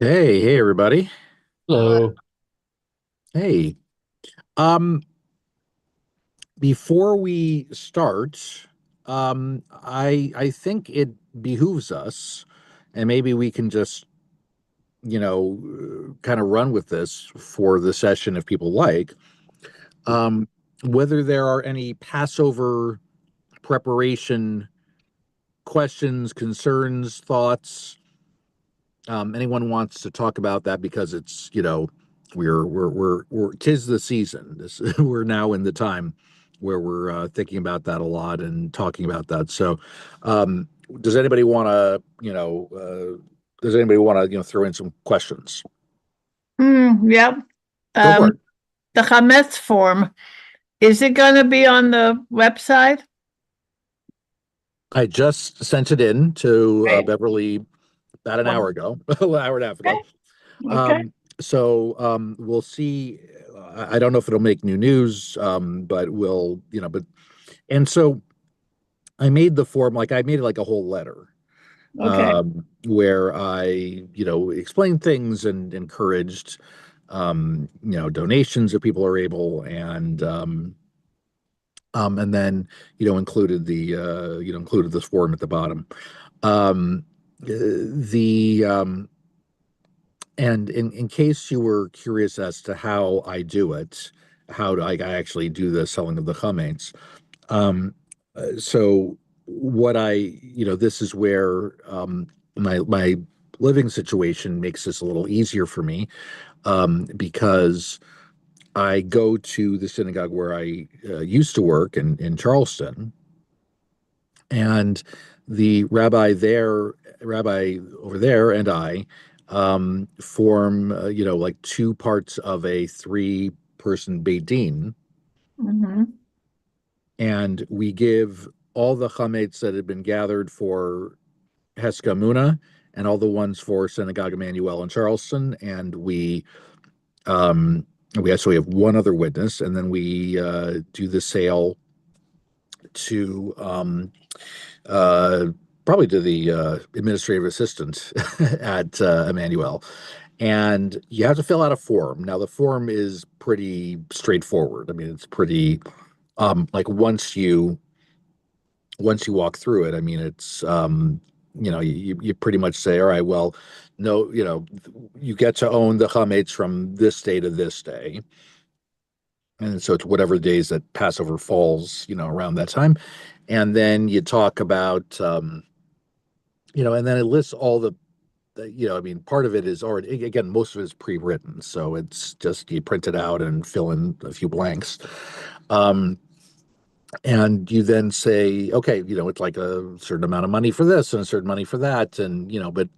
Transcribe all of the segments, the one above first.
Hey, everybody. Hello. Hey. Um, Before we start, I think it behooves us, and maybe we can just, kind of run with this for the session if people like. Um, whether there are any Passover preparation questions, concerns, thoughts. Anyone wants to talk about that because it's, we're tis the season. We're now in the time where we're thinking about that a lot and talking about that. So, um, does anybody want to, throw in some questions? Yep. Go for Um, it. the Hametz form, is it going to be on the website? I just sent it in to Right. Beverly about an hour Well, ago, an hour and a half ago. okay. Okay. We'll see. I don't know if it'll make new news, but and so I made the form like I made it like a whole letter, Okay. where I, explained things and encouraged, donations if people are able, and then, included this form at the bottom. Um, the And in case you were curious as to how I do it, how do I actually do the selling of the chametz? So what this is where my living situation makes this a little easier for me, because I go to the synagogue where I used to work in Charleston, and the rabbi over there, and I form, like two parts of a three-person Beit Din, Hmm. and we give all the chametz that had been gathered for Heskamuna and all the ones for Synagogue Emmanuel in Charleston, and we actually have one other witness, and then we do the sale to uh, probably to the administrative assistant at Emmanuel. And you have to fill out a form. Now, the form is pretty straightforward. I mean, it's pretty like once you walk through it. I mean, it's you pretty much say, all right, well, no, you get to own the chametz from this day to this day. And so it's whatever days that Passover falls, around that time. And then you talk about, and then it lists all I mean, part of it is already, again, most of it is pre-written. So it's just you print it out and fill in a few blanks. Um, and you then say, okay, it's like a certain amount of money for this and a certain money for that. And, but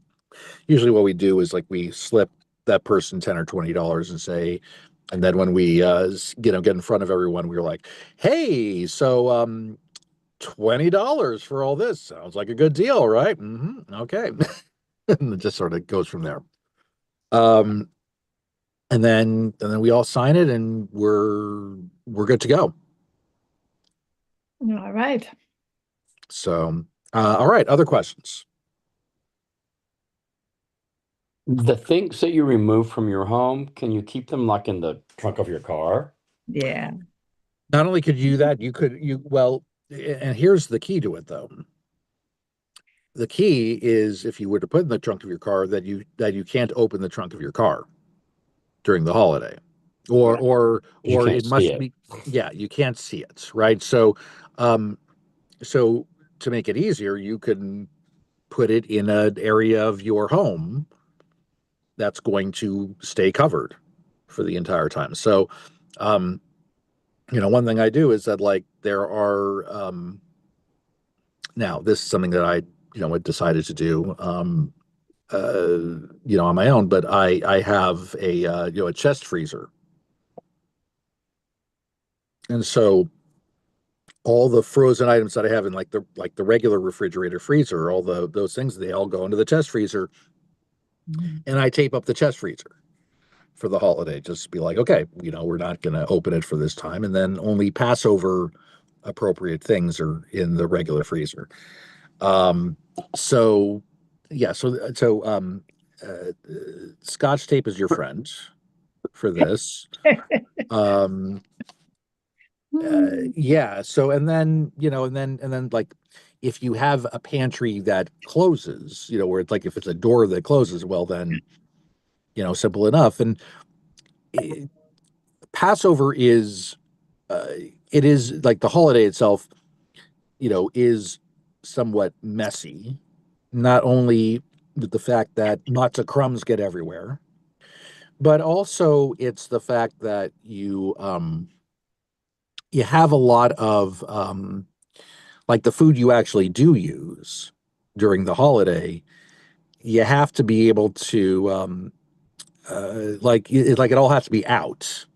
usually what we do is like we slip that person 10 or $20 and say, and then when we, get in front of everyone, we're like, hey, so, $20 for all this sounds like a good deal, right? Okay. And it just sort of goes from there. Um, and then we all sign it and we're good to go. All right. So, all right, other questions. The things that you remove from your home, can you keep them like in the trunk of your car? Yeah. Not only could you do that, and here's the key to it though. The key is if you were to put in the trunk of your car that you can't open the trunk of your car during the holiday. Or Right. or You or can't it see must it. be, yeah, you can't see it, right? Um so to make it easier, you can put it in an area of your home that's going to stay covered for the entire time. So, um, one thing I do is that like there are now this is something that I had decided to do on my own, but I have a chest freezer, and so all the frozen items that I have in like the regular refrigerator freezer, all those things, they all go into the chest freezer, Mhm. and I tape up the chest freezer for the holiday. Just be like, okay, we're not going to open it for this time, and then only Passover appropriate things are in the regular freezer. Um, so yeah, Scotch tape is your friend for this. Um, yeah. So, and then, and then like, if you have a pantry that closes, where it's like, if it's a door that closes, well, then, simple enough. And it, Passover is, it is like the holiday itself, is somewhat messy. Not only with the fact that matzah crumbs get everywhere, but also it's the fact that you have a lot of like the food you actually do use during the holiday. You have to be able to like it all has to be out,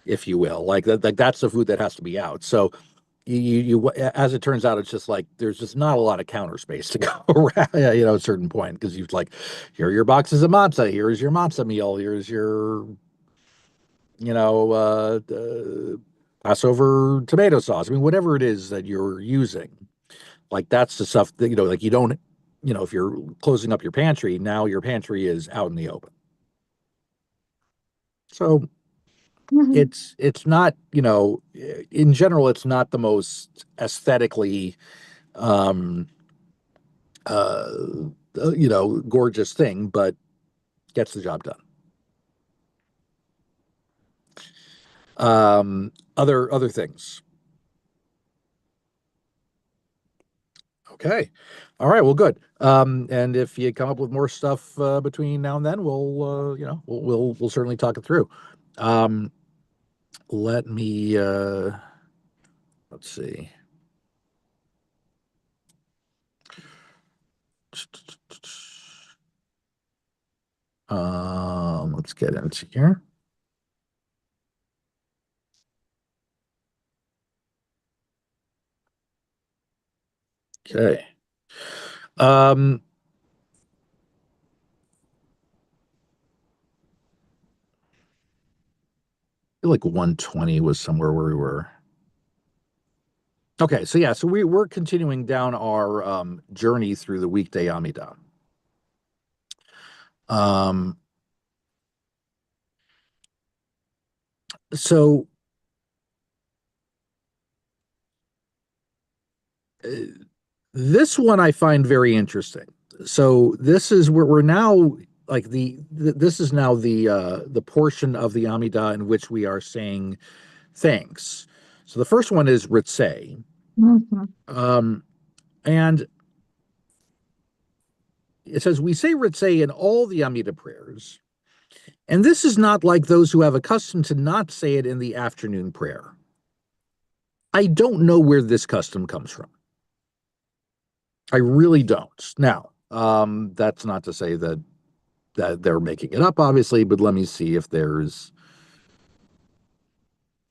if you will. Like that, like that's the food that has to be out. So as it turns out, it's just like there's just not a lot of counter space to go around, at a certain point, because you've like, here are your boxes of matzah, here's your matzah meal, here's your Passover tomato sauce. I mean, whatever it is that you're using, like that's the stuff that, like you don't, if you're closing up your pantry, now your pantry is out in the open. So it's not, in general, it's not the most aesthetically, uh, gorgeous thing, but gets the job done. Other things. Okay. All right. Well, good. And if you come up with more stuff between now and then, we'll certainly talk it through. Let me let's see. Let's get into here. Okay. I feel like 120 was somewhere where we were. Okay, so yeah, so we're continuing down our journey through the weekday Amidah. So this one I find very interesting. So this is where we're now like this is now the portion of the Amidah in which we are saying thanks. So the first one is Ritzay. And it says, we say Ritzay in all the Amidah prayers, and this is not like those who have a custom to not say it in the afternoon prayer. I don't know where this custom comes from. I really don't. Now, that's not to say that they're making it up, obviously, but let me see if there's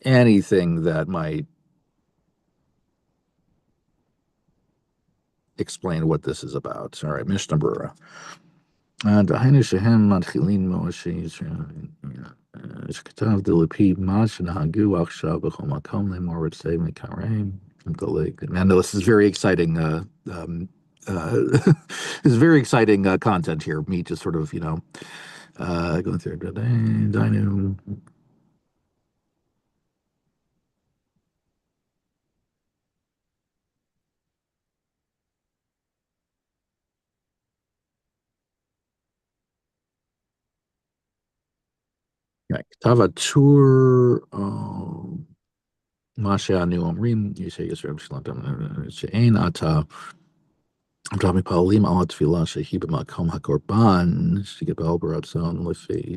anything that might explain what this is about. All right, Mishnah Berurah. דהיינו שהם מתחילים משה שכתב דלפיד מה שנהגו עכשיו בכל מקום לאמור רצי מקראים. Man, this is very exciting. This is very exciting content here. Me just sort of, going through Dino. כתב הטור מה שאנו אומרים יש רב שלום שאין אתה עכשיו מפעלים על התפילה שהיא במקום הקורבן שגבל ברצון לפי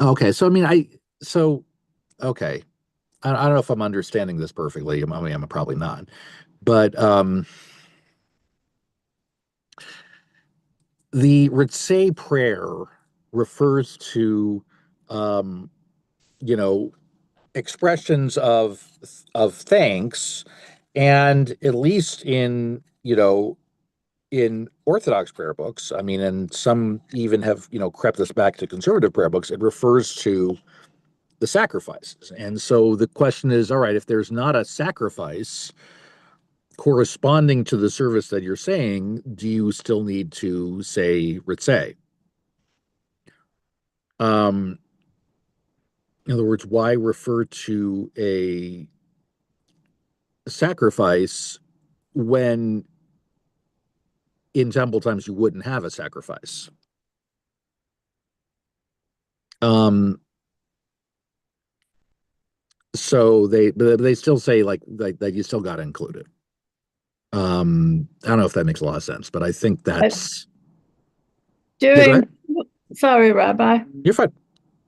Okay, so I mean okay. I don't know if I'm understanding this perfectly. I mean, I'm probably not. But the Ritzay prayer refers to expressions of thanks, and at least in in Orthodox prayer books, I mean, and some even have crept this back to conservative prayer books, it refers to the sacrifices. And so the question is, all right, if there's not a sacrifice corresponding to the service that you're saying, do you still need to say ritzeh? In other words, why refer to a sacrifice when in temple times you wouldn't have a sacrifice? So they still say like you still got to include it. I don't know if that makes a lot of sense, but I think that's go During, ahead. sorry, Rabbi, You're fine.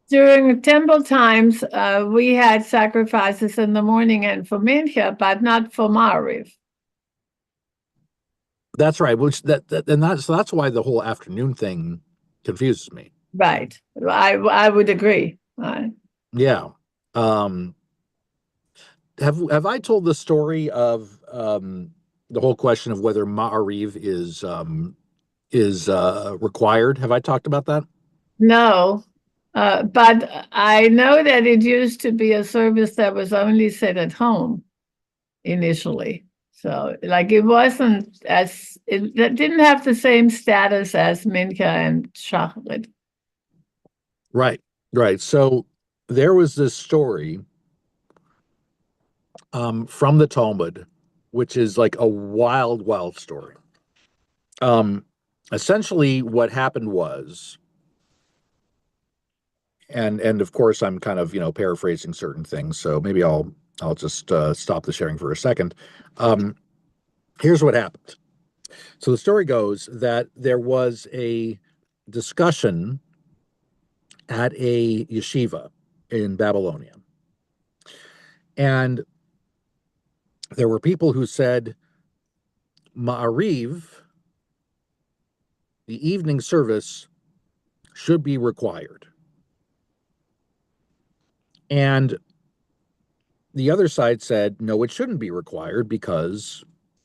during temple times, we had sacrifices in the morning and for Mincha, but not for Ma'ariv. That's right. Which that's why the whole afternoon thing confuses me. Right. I would agree. Yeah. Have I told the story of the whole question of whether Ma'ariv is required? Have I talked about that? No, but I know that it used to be a service that was only said at home initially. So, like, it wasn't it didn't have the same status as Mincha and Shachrit. Right, right. So there was this story from the Talmud, which is like a wild, wild story. Essentially, what happened was, and of course, I'm kind of paraphrasing certain things, so maybe I'll just stop the sharing for a second. Here's what happened. So the story goes that there was a discussion at a yeshiva in Babylonia. And there were people who said, Ma'ariv, the evening service, should be required. And the other side said, no, it shouldn't be required because,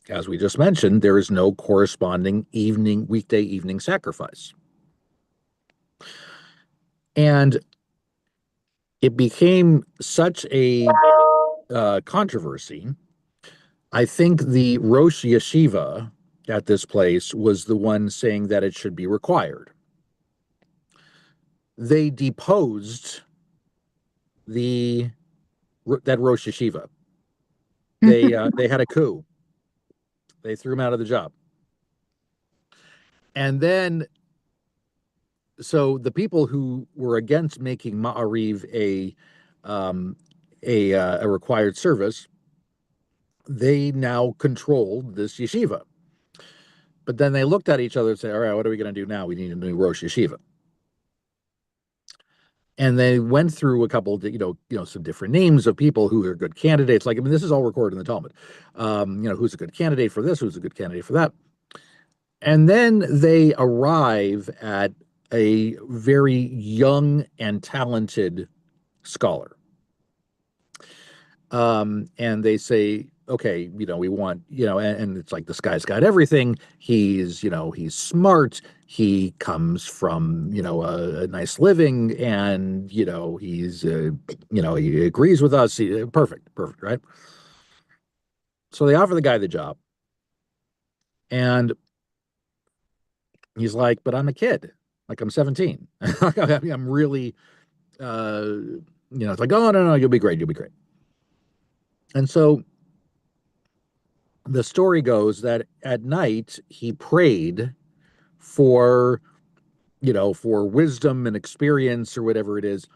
as we just mentioned, there is no corresponding weekday evening sacrifice. And it became such a controversy. I think the Rosh Yeshiva at this place was the one saying that it should be required. They deposed that Rosh Yeshiva. They had a coup. They threw him out of the job. And then, so the people who were against making Ma'ariv a required service, they now controlled this yeshiva. But then they looked at each other and said, all right, what are we going to do now? We need a new Rosh Yeshiva. And they went through a couple of, some different names of people who are good candidates. Like, I mean, this is all recorded in the Talmud. Who's a good candidate for this? Who's a good candidate for that? And then they arrive at a very young and talented scholar. And they say, okay, we want, and it's like, this guy's got everything. He's smart. He comes from, a nice living, and, he's, he agrees with us. Perfect, right? So they offer the guy the job. And he's like, but I'm a kid. Like, I'm 17. I'm really, it's like, oh, no, you'll be great. You'll be great. And so the story goes that at night he prayed for wisdom and experience or whatever it is.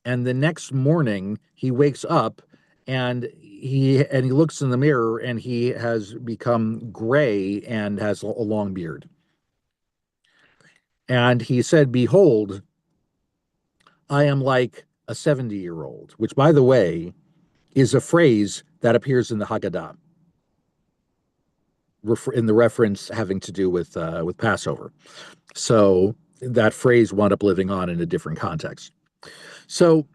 And the next morning he wakes up and he looks in the mirror and he has become gray and has a long beard. And he said, behold, I am like a 70-year-old, which, by the way, is a phrase that appears in the Haggadah, in the reference having to do with Passover. So that phrase wound up living on in a different context. So,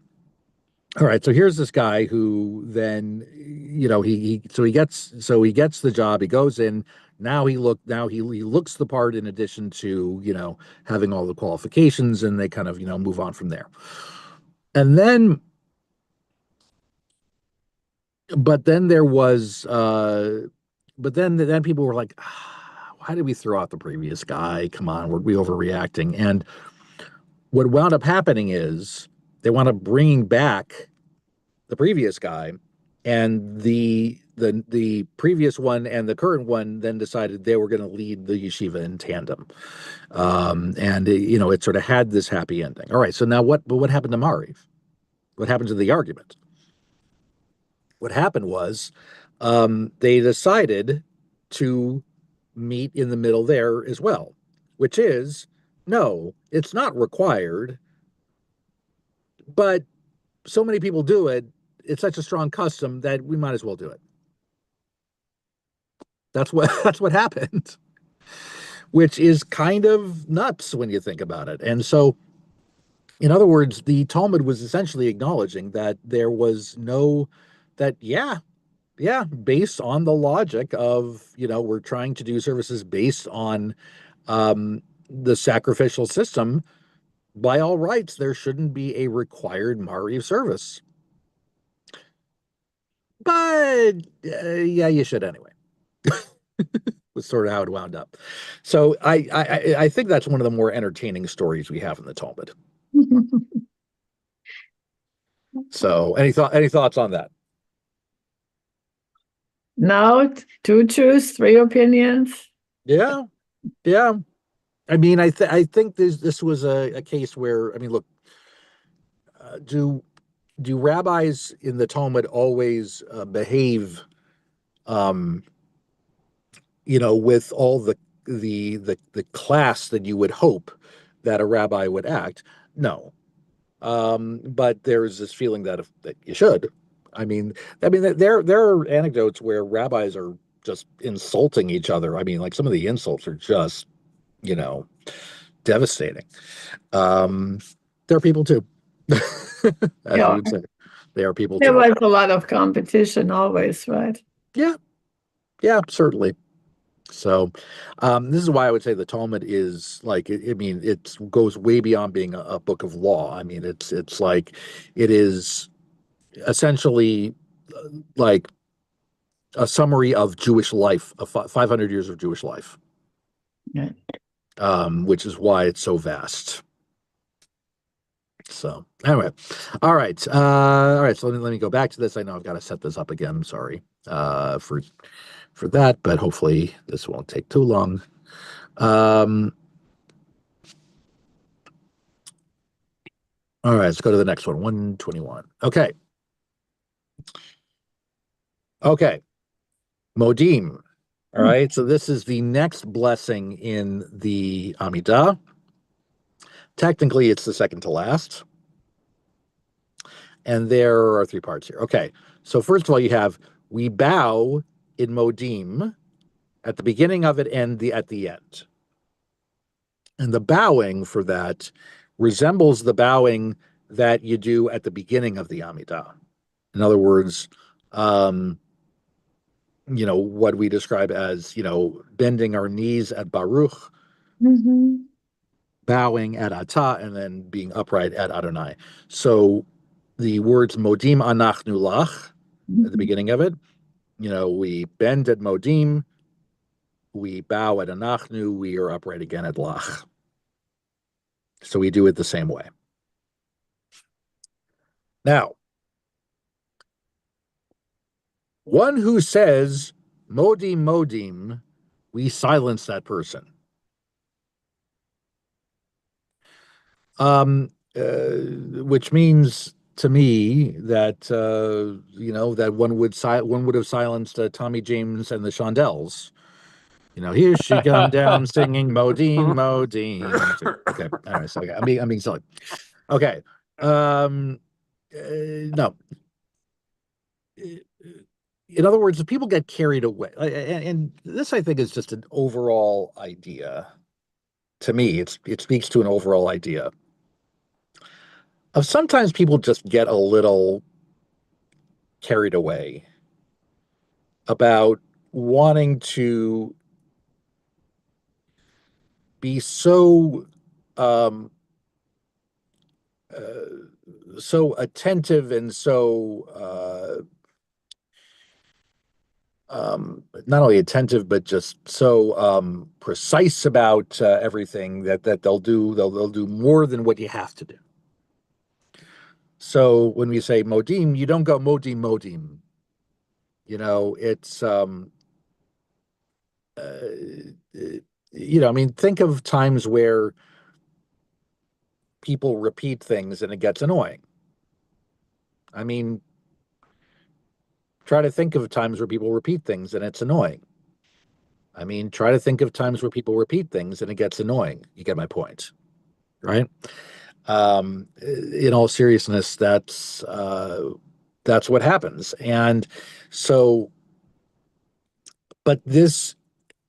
all right. So here's this guy who then, he gets the job. He goes in. Now he looks the part, in addition to, having all the qualifications, and they kind of, move on from there. And then but then there was, but then people were like, ah, why did we throw out the previous guy? Come on, were we overreacting? And what wound up happening is they wound up bringing back the previous guy, and the previous one and the current one then decided they were going to lead the yeshiva in tandem, and it sort of had this happy ending. All right, so now what happened to Mariv? What happened to the argument? What happened was they decided to meet in the middle there as well, which is no, it's not required, but so many people do it. It's such a strong custom that we might as well do it. That's what happened, which is kind of nuts when you think about it. And so, in other words, the Talmud was essentially acknowledging that there was no that yeah, based on the logic of, we're trying to do services based on the sacrificial system. By all rights, there shouldn't be a required Mariv service. But yeah, you should anyway. Was sort of how it wound up. So I think that's one of the more entertaining stories we have in the Talmud. So any thoughts on that? No, two truths, three opinions. Yeah. I mean, I think this was a case where, I mean, look, do rabbis in the Talmud always behave, with all the class that you would hope that a rabbi would act? No, but there's this feeling that you should. I mean, there are anecdotes where rabbis are just insulting each other. I mean, like some of the insults are just, devastating. There are people too, as Yeah. you would say. They are people There too. was a lot of competition always, right? Yeah, certainly. So, this is why I would say the Talmud is like, I mean, it goes way beyond being a book of law. I mean, it's like, it is essentially like a summary of Jewish life, of 500 years of Jewish life, Yeah. which is why it's so vast. So anyway, all right. So let me go back to this. I know I've got to set this up again. I'm sorry for that, but hopefully this won't take too long. All right, let's go to the next one. 121. Okay. Modim. All right. So this is the next blessing in the Amidah. Technically, it's the second to last. And there are three parts here. Okay. So first of all, you have we bow in Modim at the beginning of it and at the end. And the bowing for that resembles the bowing that you do at the beginning of the Amidah. In other words, what we describe as, bending our knees at Baruch, bowing at Atah, and then being upright at Adonai. So the words Modim Anachnu Lach at the beginning of it, we bend at Modim, we bow at Anachnu, we are upright again at Lach. So we do it the same way. Now, one who says Modim Modim, we silence that person. Which means to me that that one would have silenced Tommy James and the Shondells. Here she come down singing Modim Modim. Okay, all right. So I'm being silly. Okay, no. In other words, if people get carried away, and this I think is just an overall idea. To me, it speaks to an overall idea of sometimes people just get a little carried away about wanting to be so so attentive and so not only attentive, but just so precise about everything that they'll do more than what you have to do. So when we say modim, you don't go modim modim. It's I mean, think of times where people repeat things and it gets annoying. I mean, try to think of times where people repeat things and it's annoying. I mean, try to think of times where people repeat things and it gets annoying. You get my point, right? In all seriousness, that's what happens. And so, but this,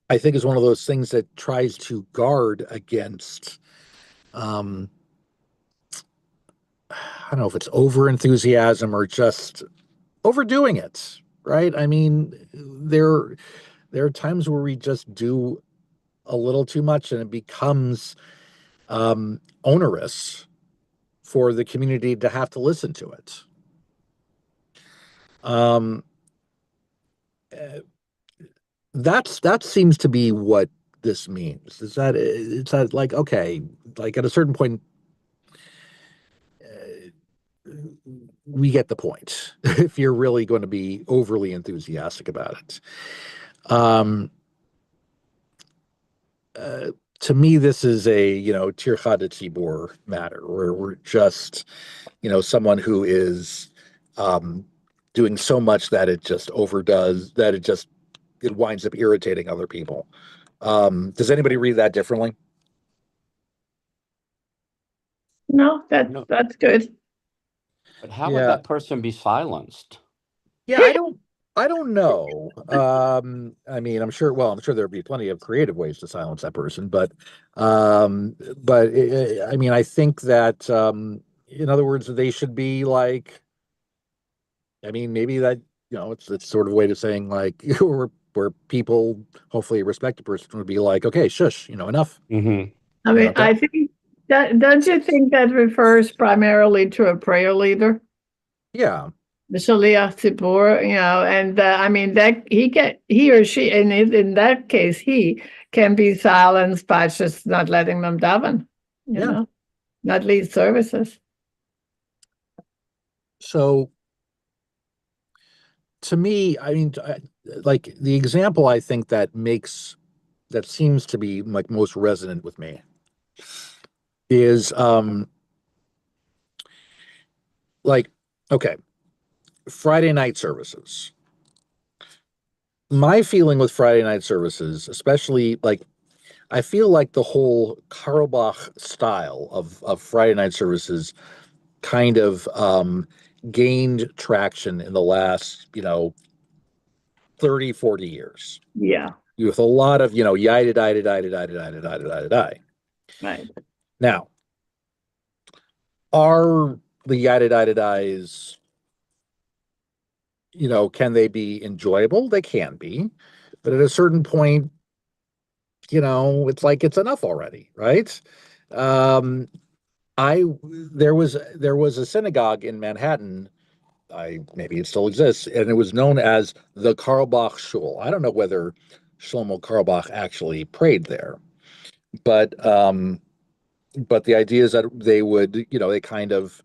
I think, is one of those things that tries to guard against, I don't know if it's over enthusiasm or just overdoing it, right? I mean, there are times where we just do a little too much and it becomes onerous for the community to have to listen to it. Um, that seems to be what this means. It's that like, okay, like at a certain point, we get the point if you're really going to be overly enthusiastic about it. To me, this is a, tircha de tzibur matter where we're just, someone who is doing so much that it just overdoes, that it winds up irritating other people. Does anybody read that differently? No, No. that's good. But how would Yeah. that person be silenced? Yeah, I don't know. I mean, I'm sure there'd be plenty of creative ways to silence that person, I mean, I think that, in other words, they should be like, I mean, maybe that, it's sort of a way to saying like, where people, hopefully a respected person would be like, okay, shush, enough. Mm-hmm. I mean, Yeah, I think that, don't you think that refers primarily to a prayer leader, Yeah. the Shaliach Tzibur, and I mean that he or she, and in that case, he can be silenced by just not letting them daven, Yeah. not lead services. So to me, I mean, like the example I think that seems to be like most resonant with me is like, okay, Friday night services. My feeling with Friday night services, especially like, I feel like the whole Carlebach style of Friday night services kind of gained traction in the last, 30, 40 years. Yeah, With a lot of, yida, yida, yida, yida, yida, yida, yida, yida. right. Now, are the yada, yada, yidas, can they be enjoyable? They can be. But at a certain point, it's like it's enough already, right? Um, there was a synagogue in Manhattan. Maybe it still exists, and it was known as the Carlebach Shul. I don't know whether Shlomo Carlebach actually prayed there, but the idea is that they would, they kind of,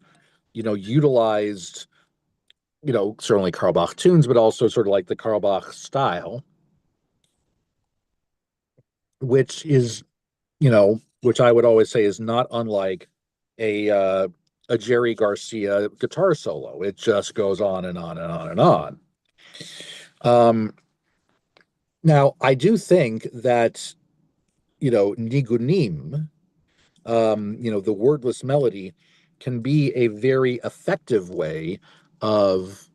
utilized, certainly Carlebach tunes, but also sort of like the Carlebach style, which is, which I would always say is not unlike a Jerry Garcia guitar solo. It just goes on and on and on and on. Now I do think that, nigunim, the wordless melody can be a very effective way of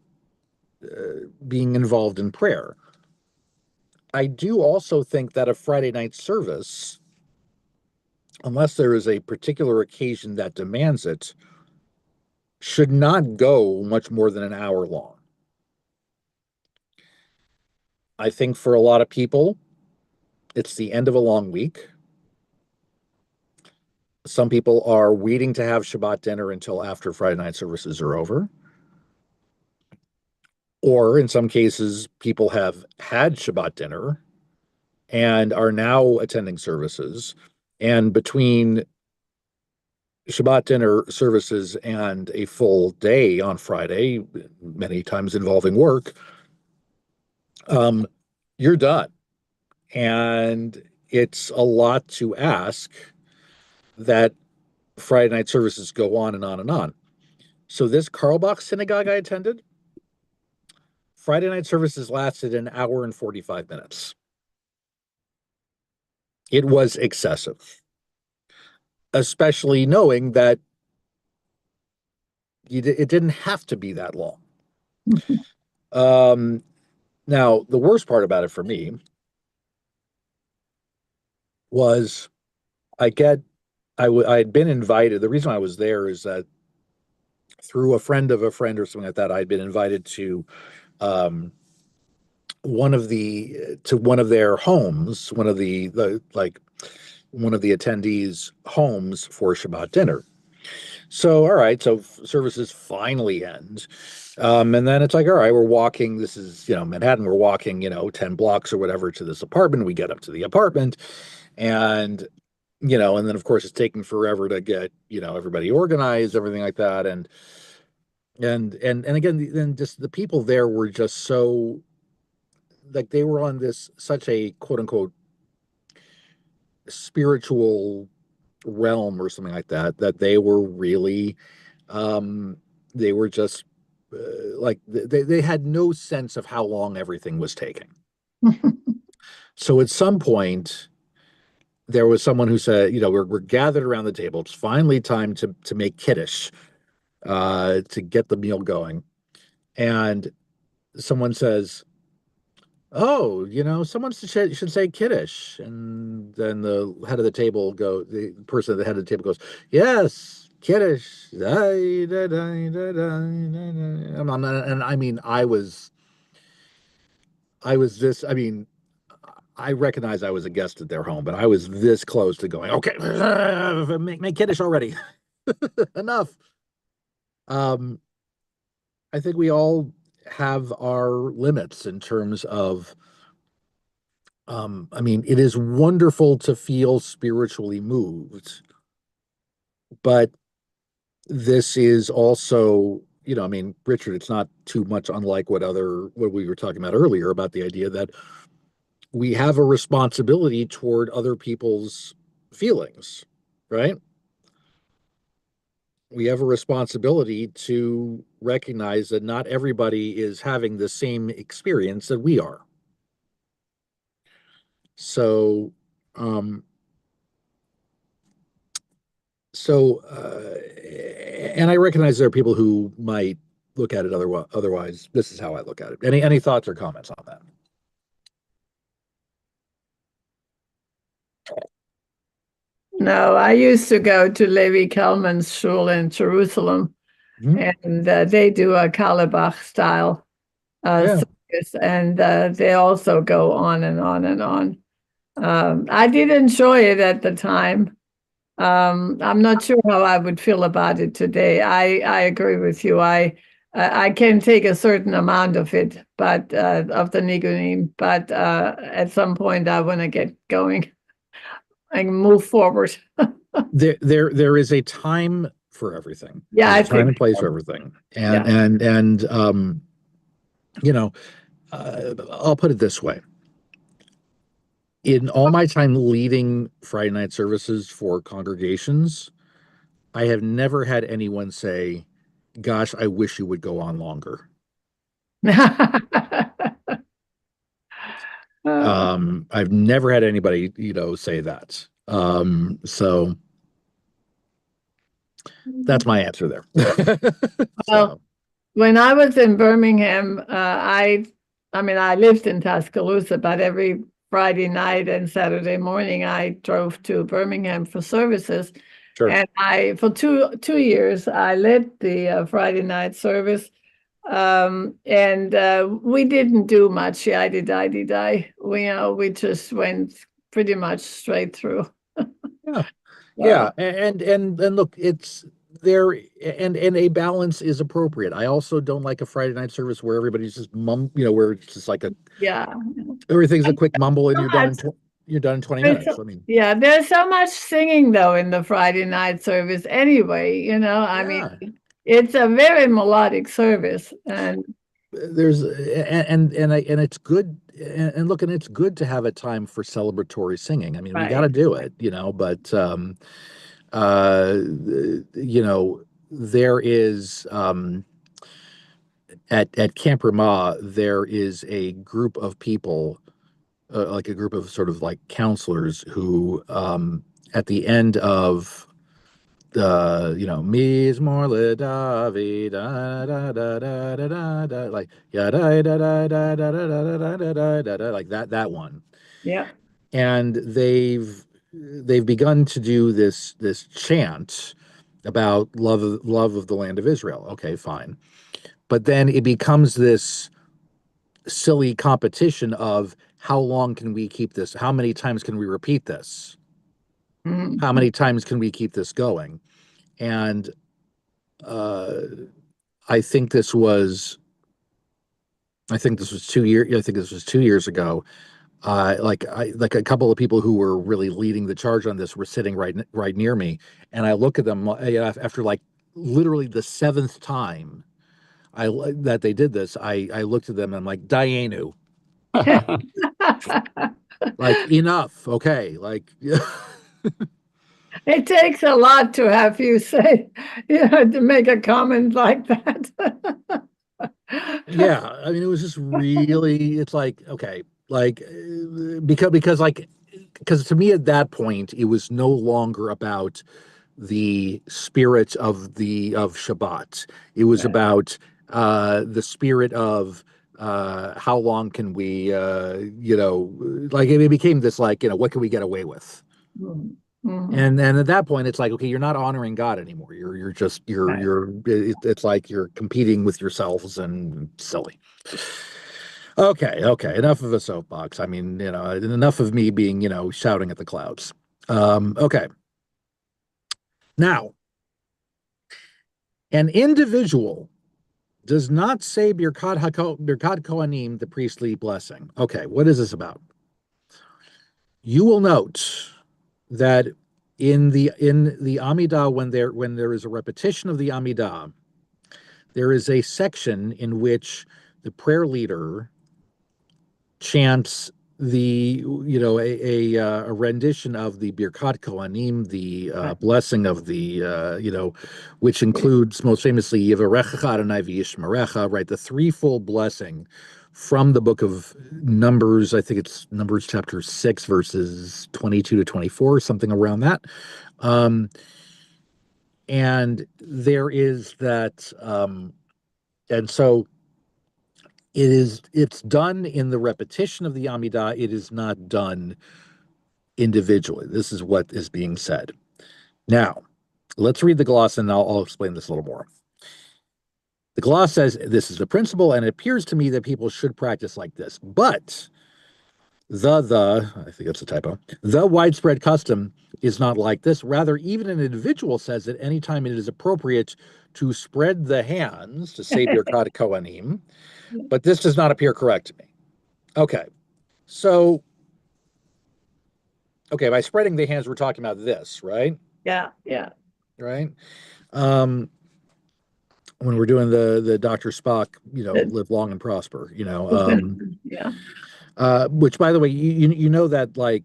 being involved in prayer. I do also think that a Friday night service, unless there is a particular occasion that demands it, should not go much more than an hour long. I think for a lot of people, it's the end of a long week. Some people are waiting to have Shabbat dinner until after Friday night services are over. Or in some cases, people have had Shabbat dinner and are now attending services. And between Shabbat dinner services and a full day on Friday, many times involving work, you're done. And it's a lot to ask that Friday night services go on and on and on. So this Carlbach synagogue I attended, Friday night services lasted an hour and 45 minutes. It was excessive, especially knowing that it didn't have to be that long. Now, the worst part about it for me was I had been invited. The reason I was there is that through a friend of a friend or something like that, I'd been invited to one of their homes, one of the attendees' homes for Shabbat dinner. So, all right, so services finally end. And then it's like, all right, we're walking. This is, Manhattan. We're walking, 10 blocks or whatever to this apartment. We get up to the apartment and, and then of course it's taking forever to get, everybody organized, everything like that. And again, then just the people there were just so, like, they were on such a quote unquote spiritual realm or something like that, that they were really, they were just like they had no sense of how long everything was taking. So at some point, there was someone who said, we're gathered around the table. It's finally time to make kiddush, to get the meal going. And someone says, oh, someone should say kiddush. And then the person at the head of the table goes, yes, kiddush. And I mean, I recognize I was a guest at their home, but I was this close to going, okay, make kiddush already. Enough. I think we all have our limits in terms of, it is wonderful to feel spiritually moved, but this is also, Richard, it's not too much unlike what we were talking about earlier about the idea that we have a responsibility toward other people's feelings, right? We have a responsibility to recognize that not everybody is having the same experience that we are. So, and I recognize there are people who might look at it otherwise. This is how I look at it. Any thoughts or comments on that? No, I used to go to Levi Kalman's shul in Jerusalem, and they do a Carlebach style service, and they also go on and on and on. I did enjoy it at the time. I'm not sure how I would feel about it today. I agree with you. I can take a certain amount of it, but of the nigunim, but at some point I want to get going and move forward. There is a time for everything. Yeah, there's a time and place for everything, and I'll put it this way. In all my time leading Friday night services for congregations, I have never had anyone say, gosh, I wish you would go on longer. I've never had anybody, say that. So that's my answer there. Well, when I was in Birmingham, I lived in Tuscaloosa, but every Friday night and Saturday morning, I drove to Birmingham for services. Sure. And for two years, I led the Friday night service. And we didn't do much. We just went pretty much straight through. Yeah. And look, it's there and a balance is appropriate. I also don't like a Friday night service where everybody's just where it's just like Yeah. everything's a quick mumble and So you're done much- you're done in 20 there's minutes. so- I mean, yeah, there's so much singing though in the Friday night service anyway, I mean, yeah. it's a very melodic service and There's and it's good and look, and it's good to have a time for celebratory singing. I mean, we got to right. do it, but uh there is at Camp Ramah there is a group of people, like a group of sort of like counselors who at the end of Mies Morle Davi da da da da da da da, like yeah da da da da da da da da da da da, like that one. Yeah. And they've begun to do this chant about love of the land of Israel. Okay, fine. But then it becomes this silly competition of how long can we keep this? How many times can we repeat this? Mhm. How many times can we keep this going? And I think this was 2 years. I think this was 2 years ago. Like a couple of people who were really leading the charge on this were sitting right near me, and I look at them after like literally the seventh time that they did this. I looked at them and I'm like, Dayenu, like enough, okay, like It takes a lot to have you say, to make a comment like that. yeah. I mean, it was just really. It's like okay, like because to me at that point it was no longer about the spirit of Shabbat. It was Right. about the spirit of how long can we like it became this like what can we get away with. Mhm. Mhm. And at that point it's like okay, you're not honoring God anymore. You're just Right. it's like you're competing with yourselves and silly. Okay, enough of a soapbox. I mean, enough of me being shouting at the clouds. Okay, now an individual does not say Birkat Kohanim, the priestly blessing. Okay, what is this about? You will note that in the Amidah, when there is a repetition of the Amidah, there is a section in which the prayer leader chants a rendition of the Birkat Kohanim, the Right. blessing of the which includes most famously Yivarechecha Adonai v'Yishmerecha, right, the threefold blessing from the book of Numbers. I think it's Numbers chapter 6 verses 22 to 24, something around that. And there is that and so it's done in the repetition of the Amidah. It is not done individually. This is what is being said. Now, let's read the gloss and I'll explain this a little more. The gloss says this is the principle, and it appears to me that people should practice like this. But I think that's a typo. The widespread custom is not like this. Rather, even an individual says that anytime it is appropriate to spread the hands to say Birkat Kohanim, but this does not appear correct to me. Okay, so by spreading the hands, we're talking about this, right? Yeah. Yeah. Right. When we're doing the Dr. Spock, live long and prosper, Yeah. which by the way, you know that like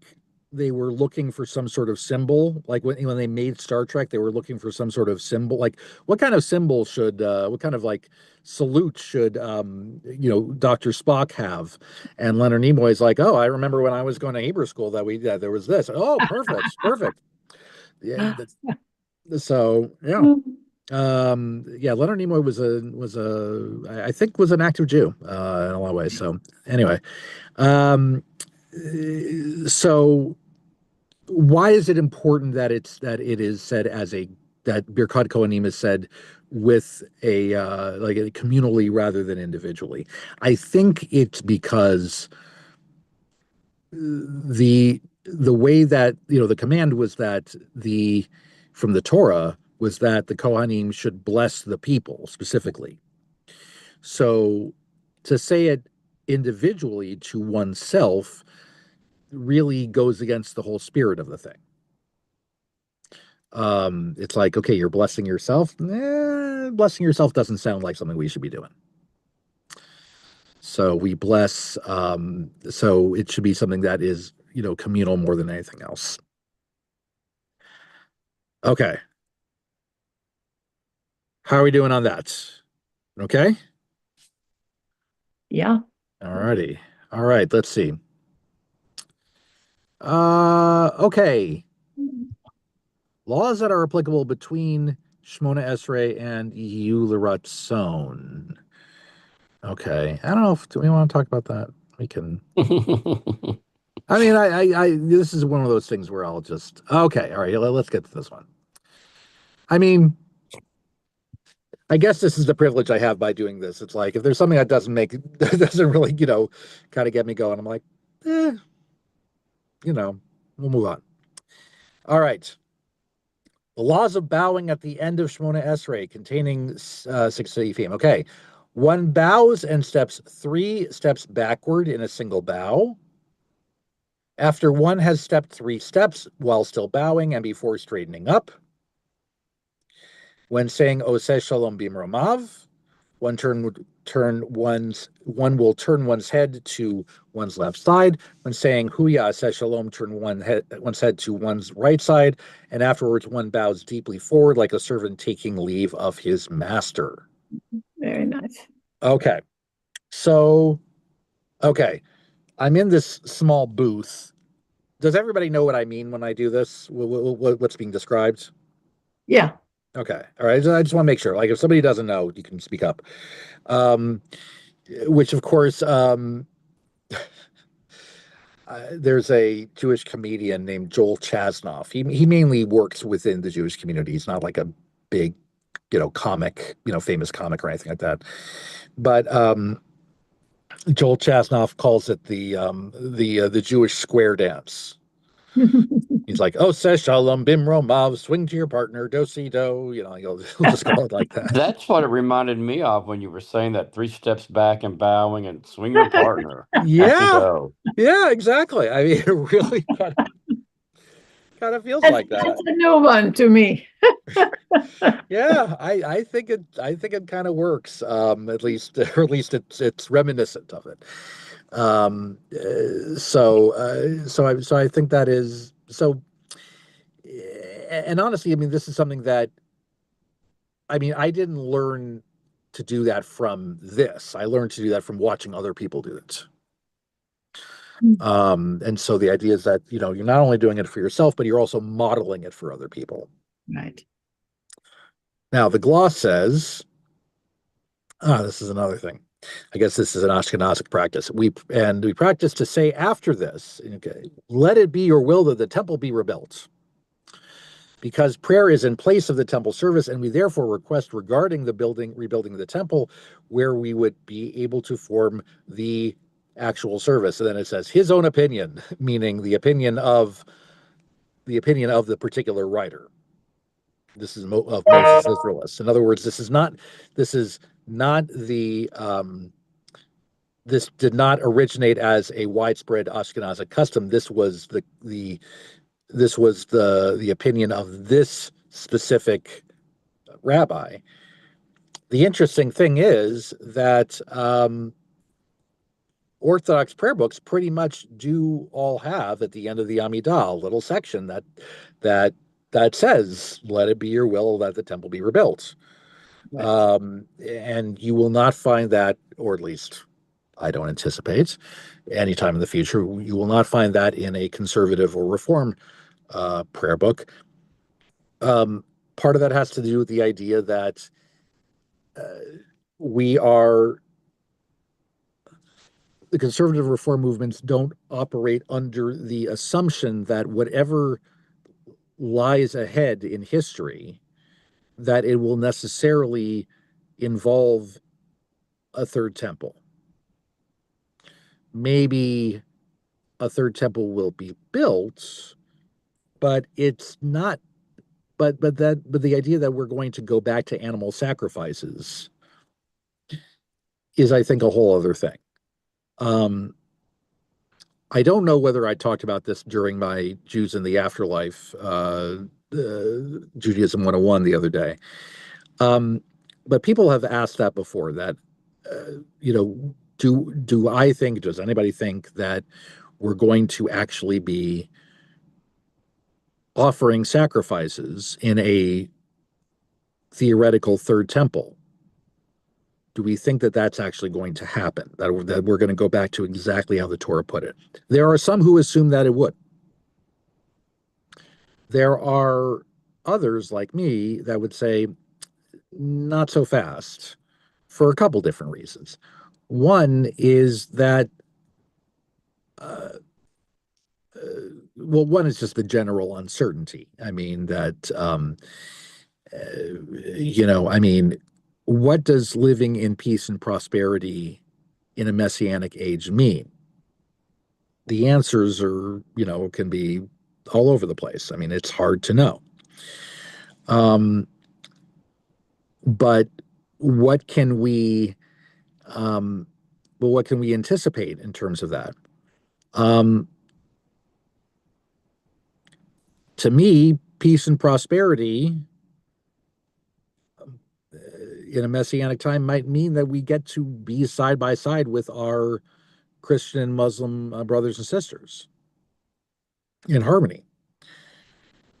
they were looking for some sort of symbol, like when they made Star Trek, they were looking for some sort of symbol, like what kind of symbol what kind of like salute should Dr. Spock have? And Leonard Nimoy is like, oh, I remember when I was going to Hebrew school that there was this. Oh, perfect. Yeah. So yeah. Leonard Nimoy I think was an active Jew in a lot of ways. So anyway, so why is it important that it is said that Birkat Kohanim is said with a like communally rather than individually? I think it's because the way that the command was that from the Torah was that the Kohanim should bless the people specifically. So to say it individually to oneself really goes against the whole spirit of the thing. It's like, okay, you're blessing yourself. Blessing yourself doesn't sound like something we should be doing. So we bless, so it should be something that is, communal more than anything else. Okay. How are we doing on that? Okay. Yeah. All righty. All right. Let's see. Okay. Laws that are applicable between Shmona Esrei and EU L'Ratzon. Okay. I don't know do we want to talk about that? We can. I mean, this is one of those things where I'll just, okay. All right. Let's get to this one. I mean, I guess this is the privilege I have by doing this. It's like, if there's something that doesn't really, kind of get me going, I'm like, we'll move on. All right. The laws of bowing at the end of Shmona Esrei, containing 6 seifim. Okay. One bows and steps 3 steps backward in a single bow. After one has stepped 3 steps while still bowing and before straightening up. When saying Oseh Shalom Bimromav, one will turn one's head to one's left side. When saying Huya Aseh Shalom, turn one's head to one's right side, and afterwards one bows deeply forward like a servant taking leave of his master. Very nice. Okay. So, okay. I'm in this small booth. Does everybody know what I mean when I do this? What's being described? Yeah. Okay. All right. I just want to make sure. Like, if somebody doesn't know, you can speak up. Which, of course, there's a Jewish comedian named Joel Chasnoff. He mainly works within the Jewish community. He's not like a big, comic, famous comic or anything like that. But Joel Chasnoff calls it the Jewish square dance. He's like, oh, Seh Shalom Bimromav, swing to your partner, do-si-do. He'll just call it like that. That's what it reminded me of when you were saying that 3 steps back and bowing and swing your partner. Yeah, So, yeah, exactly. I mean, it really kind of feels like that. That's a new one to me. Yeah, I think it kind of works. At least it's reminiscent of it. So I think that is so. And honestly, I mean, this is something that, I mean, I didn't learn to do that from this. I learned to do that from watching other people do it. And so the idea is that, you're not only doing it for yourself, but you're also modeling it for other people. Right. Now, the gloss says, this is another thing. I guess this is an Ashkenazic practice. We practice to say after this, okay, let it be your will that the temple be rebuilt. Because prayer is in place of the temple service, and we therefore request regarding the rebuilding the temple, where we would be able to form the actual service. And then it says his own opinion, meaning the opinion of the particular writer. This is of Moses Israelis. In other words, this did not originate as a widespread Ashkenazic custom. This was the opinion of this specific rabbi. The interesting thing is that Orthodox prayer books pretty much do all have at the end of the Amidah a little section that says, "Let it be your will that the temple be rebuilt." Right. And you will not find that, or at least I don't anticipate anytime in the future, you will not find that in a conservative or reform prayer book. Part of that has to do with the idea that the conservative reform movements don't operate under the assumption that whatever lies ahead in history, that it will necessarily involve a third temple. Maybe a third temple will be built, but it's not but the idea that we're going to go back to animal sacrifices is, I think, a whole other thing. I don't know whether I talked about this during my Jews in the Afterlife, Judaism 101 the other day. But people have asked that before, that, does anybody think that we're going to actually be offering sacrifices in a theoretical third temple? Do we think that that's actually going to happen? That we're going to go back to exactly how the Torah put it? There are some who assume that it would. There are others like me that would say not so fast, for a couple different reasons. One is that, one is just the general uncertainty. I mean, that, I mean, what does living in peace and prosperity in a messianic age mean? The answers are, can be all over the place. I mean, it's hard to know. But what can we, what can we anticipate in terms of that? To me, peace and prosperity in a messianic time might mean that we get to be side by side with our Christian and Muslim brothers and sisters in harmony,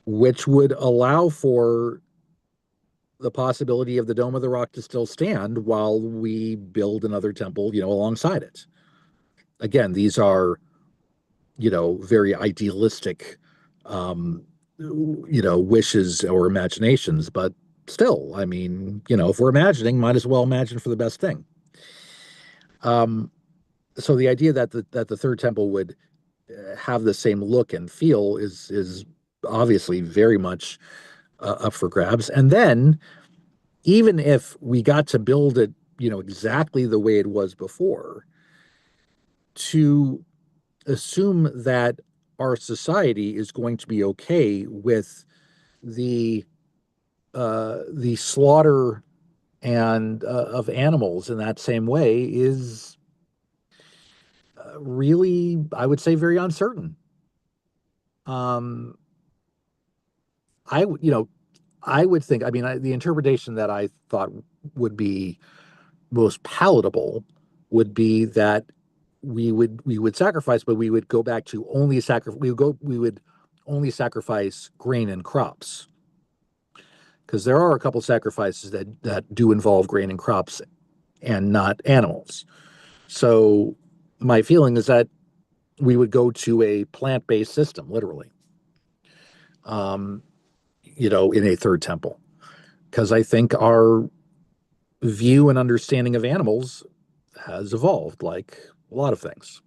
which would allow for the possibility of the Dome of the Rock to still stand while we build another temple, alongside it. Again, these are, very idealistic, wishes or imaginations, but still, I mean, if we're imagining, might as well imagine for the best thing. So the idea that the third temple would have the same look and feel is obviously very much up for grabs. And then, even if we got to build it, exactly the way it was before, to assume that our society is going to be okay with the slaughter and of animals in that same way is really, I would say, very uncertain. I would think, I mean, the interpretation that I thought would be most palatable would be that we would sacrifice, but we would go back to only we would only sacrifice grain and crops, because there are a couple sacrifices that do involve grain and crops and not animals. So my feeling is that we would go to a plant-based system, literally, in a third temple, because I think our view and understanding of animals has evolved, like a lot of things.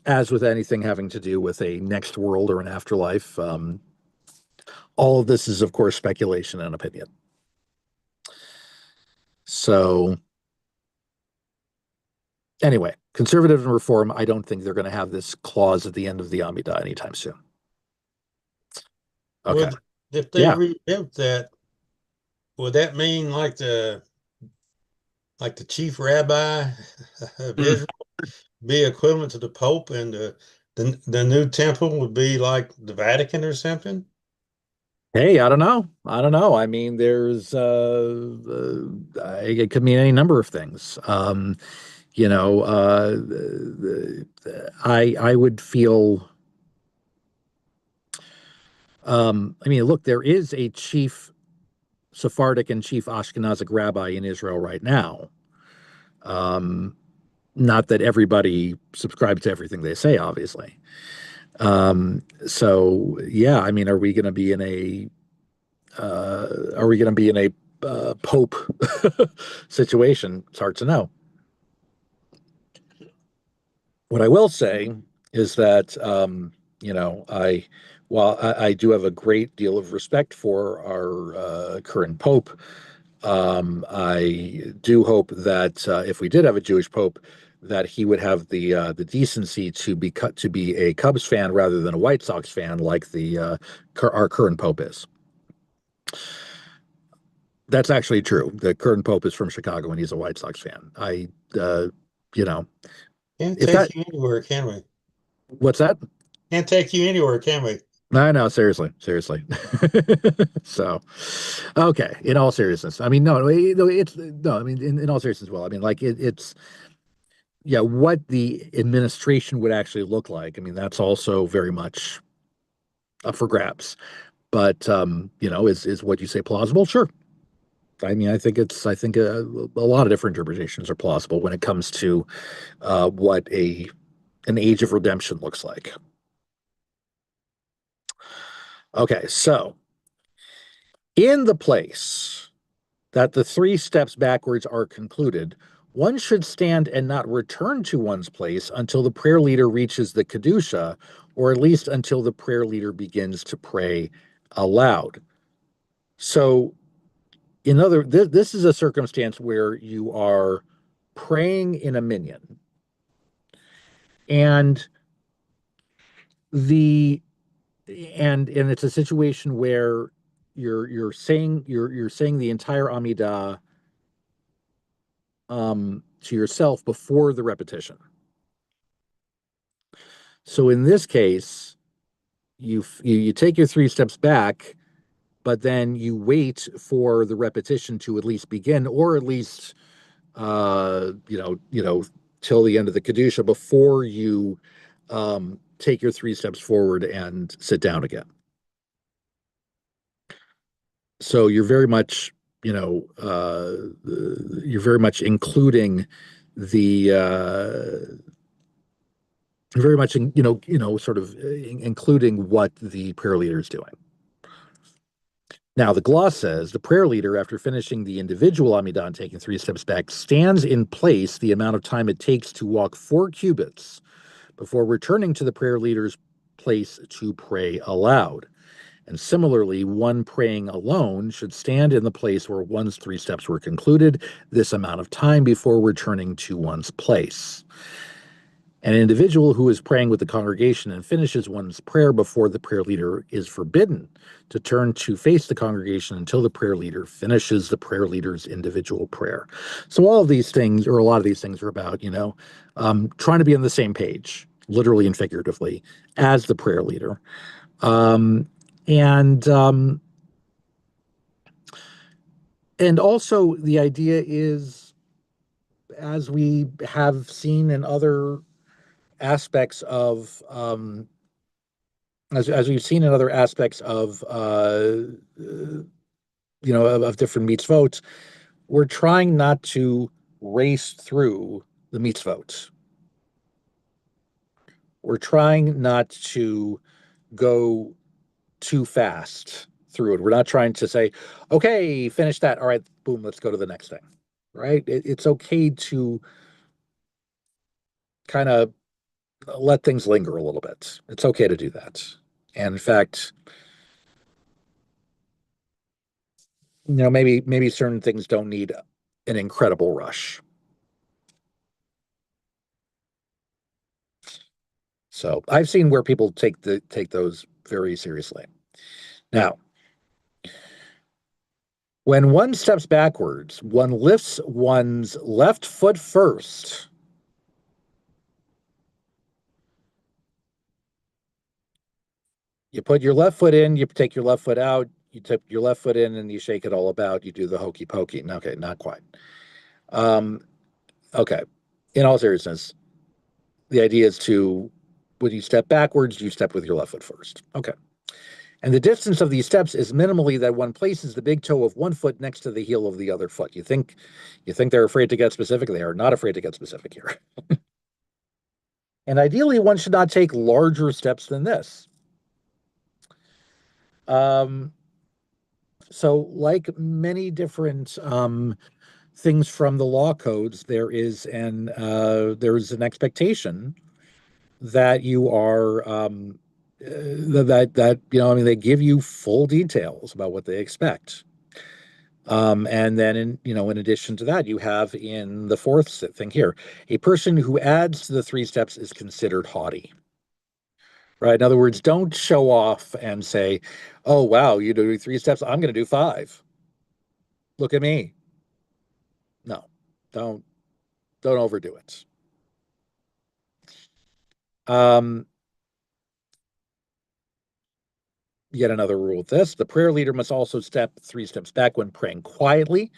As with anything having to do with a next world or an afterlife, all of this is, of course, speculation and opinion. So anyway, conservative and reform, I don't think they're going to have this clause at the end of the Amidah anytime soon. Okay. Would, if they rebuilt that, would that mean like the chief rabbi of Israel be equivalent to the Pope, and the new temple would be like the Vatican or something? Hey, I don't know. I mean, there's it could mean any number of things. I would feel. I mean, look, there is a chief Sephardic and chief Ashkenazic rabbi in Israel right now. Not that everybody subscribes to everything they say, obviously. So yeah, I mean, are we going to be in a Pope situation? It's hard to know. What I will say is that, while I do have a great deal of respect for our current Pope, I do hope that if we did have a Jewish Pope, that he would have the decency to be a Cubs fan rather than a White Sox fan, like our current Pope is. That's actually true. The current Pope is from Chicago and he's a White Sox fan. You know, Can't if take that, you anywhere, can we? what's that? Can't take you anywhere, can we? I know, seriously. So, okay. In all seriousness, I mean, no, it's no. I mean, in all seriousness, well, I mean, like it's yeah. What the administration would actually look like, I mean, that's also very much up for grabs. But is what you say plausible? Sure. I mean, I think a lot of different interpretations are plausible when it comes to what an age of redemption looks like. Okay, so in the place that the 3 steps backwards are concluded, one should stand and not return to one's place until the prayer leader reaches the Kedusha, or at least until the prayer leader begins to pray aloud. So, this is a circumstance where you are praying in a minyan, and the and it's a situation where you're saying the entire Amidah to yourself before the repetition. So in this case, you take your 3 steps back, but then you wait for the repetition to at least begin, or at least till the end of the Kedusha before you take your 3 steps forward and sit down again. So you're very much including the very much sort of including what the prayer leader is doing. Now, the gloss says the prayer leader, after finishing the individual Amidah and taking 3 steps back, stands in place the amount of time it takes to walk 4 cubits before returning to the prayer leader's place to pray aloud. And similarly, one praying alone should stand in the place where one's 3 steps were concluded this amount of time before returning to one's place. An individual who is praying with the congregation and finishes one's prayer before the prayer leader is forbidden to turn to face the congregation until the prayer leader finishes the prayer leader's individual prayer. So all of these things, or a lot of these things, are about, trying to be on the same page, literally and figuratively, as the prayer leader. And also the idea is, as we have seen in other aspects of as we've seen in other aspects of of different mitzvot, we're trying not to race through the mitzvot. We're trying not to go too fast through it. We're not trying to say, okay, finish that. All right, boom, let's go to the next thing. Right? It's okay to kind of let things linger a little bit. It's okay to do that. And in fact, maybe certain things don't need an incredible rush. So I've seen where people take those very seriously. Now, when one steps backwards, one lifts one's left foot first. You put your left foot in, you take your left foot out, you tip your left foot in, and you shake it all about. You do the hokey pokey. Okay, not quite. Okay. In all seriousness, the idea is when you step backwards, you step with your left foot first. Okay. And the distance of these steps is minimally that one places the big toe of one foot next to the heel of the other foot. You think they're afraid to get specific? They are not afraid to get specific here. And ideally, one should not take larger steps than this. So like many different things from the law codes, there's an expectation that you are they give you full details about what they expect. And then in addition to that, you have in the fourth thing here, a person who adds to the 3 steps is considered haughty. Right? In other words, don't show off and say, "Oh, wow, you do 3 steps, I'm going to do 5. Look at me." No, don't overdo it. Yet another rule with this: the prayer leader must also step 3 steps back when praying quietly.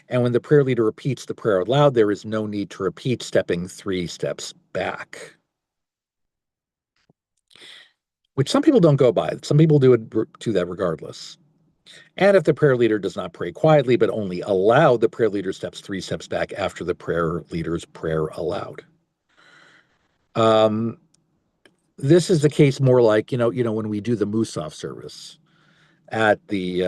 And when the prayer leader repeats the prayer aloud, there is no need to repeat stepping 3 steps back. Which some people don't go by. Some people do that regardless. And if the prayer leader does not pray quietly, but only aloud, the prayer leader steps 3 steps back after the prayer leader's prayer aloud. This is the case more like, when we do the Musaf service at the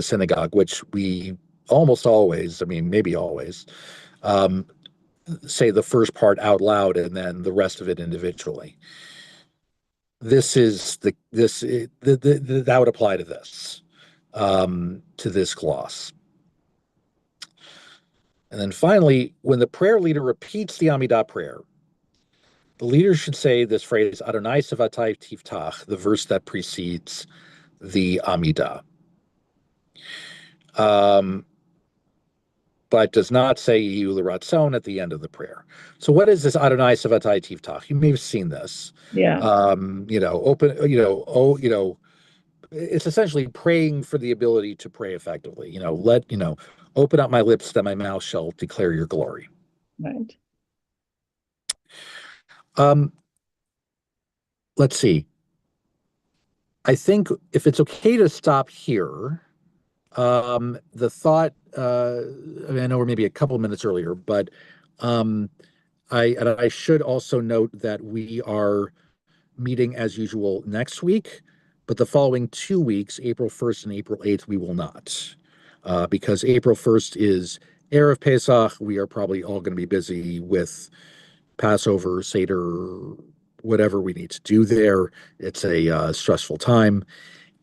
synagogue, which we almost always, maybe always, say the first part out loud and then the rest of it individually. That would apply to this gloss. And then finally, when the prayer leader repeats the Amidah prayer, the leader should say this phrase, Adonai Sevatai Tiftach, the verse that precedes the Amidah. But does not say Yehu L'Ratzon at the end of the prayer. So what is this Adonai Sevatai Tiftach? You may have seen this. Yeah. It's essentially praying for the ability to pray effectively. Open up my lips that my mouth shall declare your glory. Right. Let's see. I think if it's okay to stop here, the thought, I know we're maybe a couple of minutes earlier, but I should also note that we are meeting as usual next week, but the following 2 weeks, April 1st and April 8th, we will not. Because April 1st is Erev Pesach. We are probably all going to be busy with Passover, Seder, whatever we need to do there. It's a stressful time.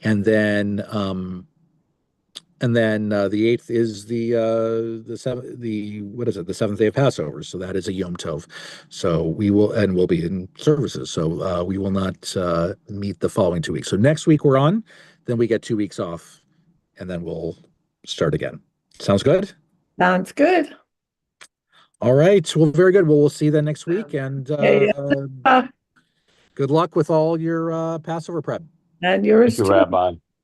And then the 8th is the seventh day of Passover. So that is a Yom Tov. So we'll be in services. So we will not meet the following 2 weeks. So next week we're on, then we get 2 weeks off, and then we'll start again. Sounds good? Sounds good. All right. Well, very good. Well, we'll see you then next week, and good luck with all your Passover prep. And yours Thank you, too. Rabbi.